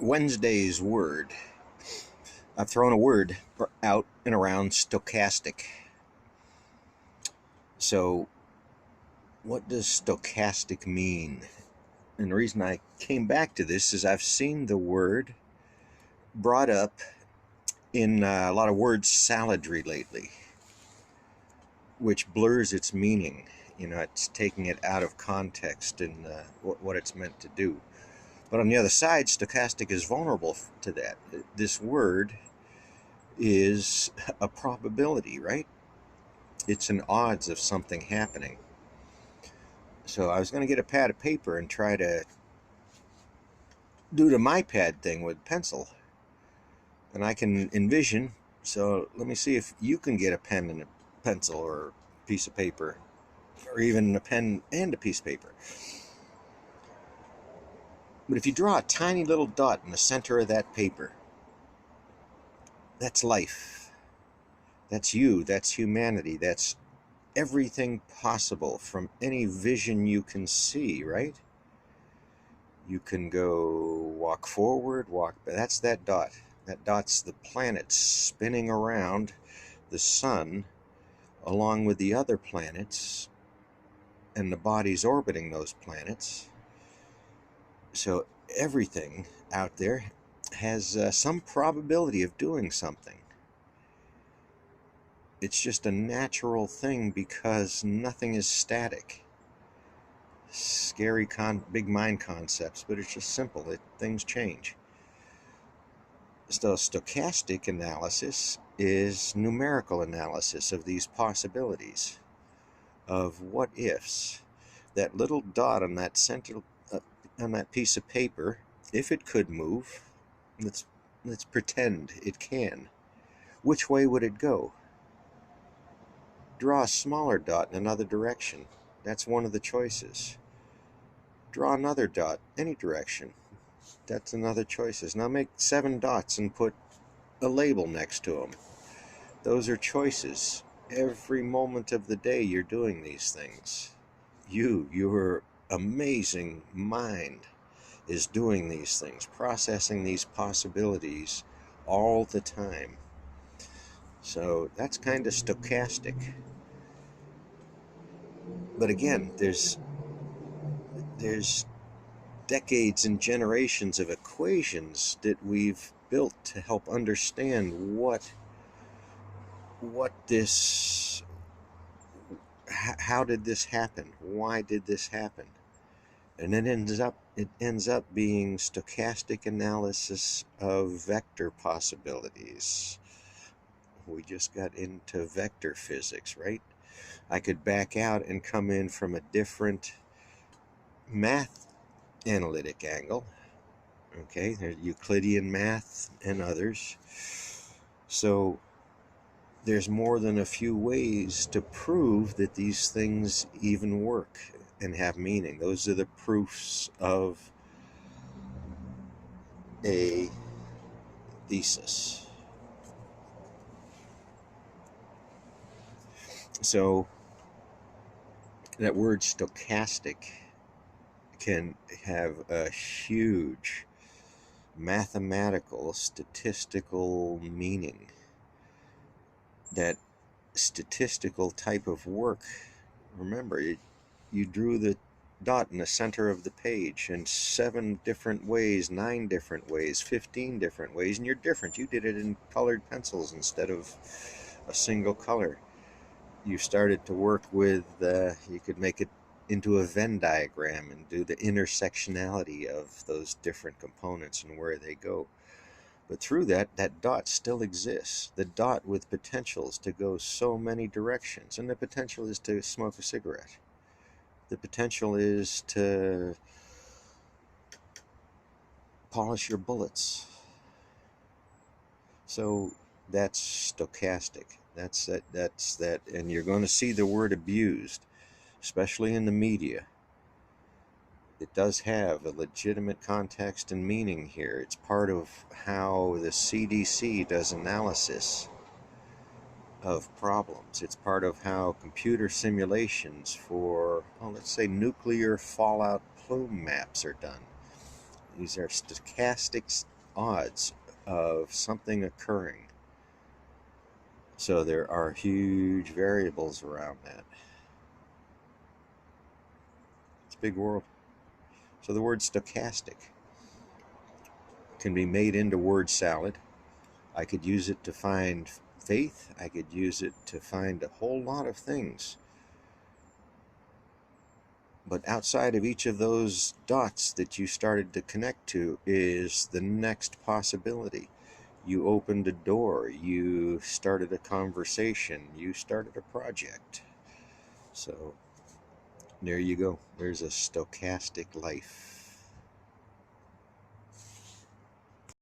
Wednesday's word. I've thrown a word out and around stochastic. So, what does stochastic mean? And the reason I came back to this is I've seen the word brought up in a lot of word saladry lately, which blurs its meaning. It's taking it out of context and what it's meant to do. But on the other side, stochastic is vulnerable to that. This word is a probability, right? It's an odds of something happening. So I was going to get a pad of paper and try to do the my pad thing with pencil. And I can envision, so let me see if you can get a pen and a pencil or a piece of paper, or even a pen and a piece of paper. But if you draw a tiny little dot in the center of that paper, that's life. That's you. That's humanity. That's everything possible from any vision you can see, right? You can go walk forward, walk. That's that dot. That dot's the planets spinning around the sun along with the other planets and the bodies orbiting those planets. So everything out there has some probability of doing something. It's just a natural thing because nothing is static. Scary big mind concepts, but it's just simple. Things change. So stochastic analysis is numerical analysis of these possibilities, of what ifs. That little dot on that on that piece of paper, if it could move, let's pretend it can. Which way would it go? Draw a smaller dot in another direction. That's one of the choices. Draw another dot any direction. That's another choices. Now make 7 dots and put a label next to them. Those are choices. Every moment of the day you're doing these things. Your amazing mind is doing these things, processing these possibilities all the time. So that's kind of stochastic. But again, there's decades and generations of equations that we've built to help understand how did this happen? Why did this happen? And it ends up being stochastic analysis of vector possibilities. We just got into vector physics, right? I could back out and come in from a different math analytic angle. Okay, there's Euclidean math and others. So there's more than a few ways to prove that these things even work and have meaning. Those are the proofs of a thesis. So that word stochastic can have a huge mathematical, statistical meaning. That statistical type of work, remember, you drew the dot in the center of the page in 7 different ways, 9 different ways, 15 different ways, and you're different. You did it in colored pencils instead of a single color. You started to work with, you could make it into a Venn diagram and do the intersectionality of those different components and where they go. But through that dot still exists. The dot with potentials to go so many directions. And the potential is to smoke a cigarette. The potential is to polish your bullets. So that's stochastic. That's that. And you're going to see the word abused, especially in the media. It does have a legitimate context and meaning here. It's part of how the CDC does analysis of problems. It's part of how computer simulations for, let's say, nuclear fallout plume maps are done. These are stochastic odds of something occurring. So there are huge variables around that. It's a big world. So the word stochastic can be made into word salad. I could use it to find faith. I could use it to find a whole lot of things. But outside of each of those dots that you started to connect to is the next possibility. You opened a door, you started a conversation, you started a project. So there you go. There's a stochastic life.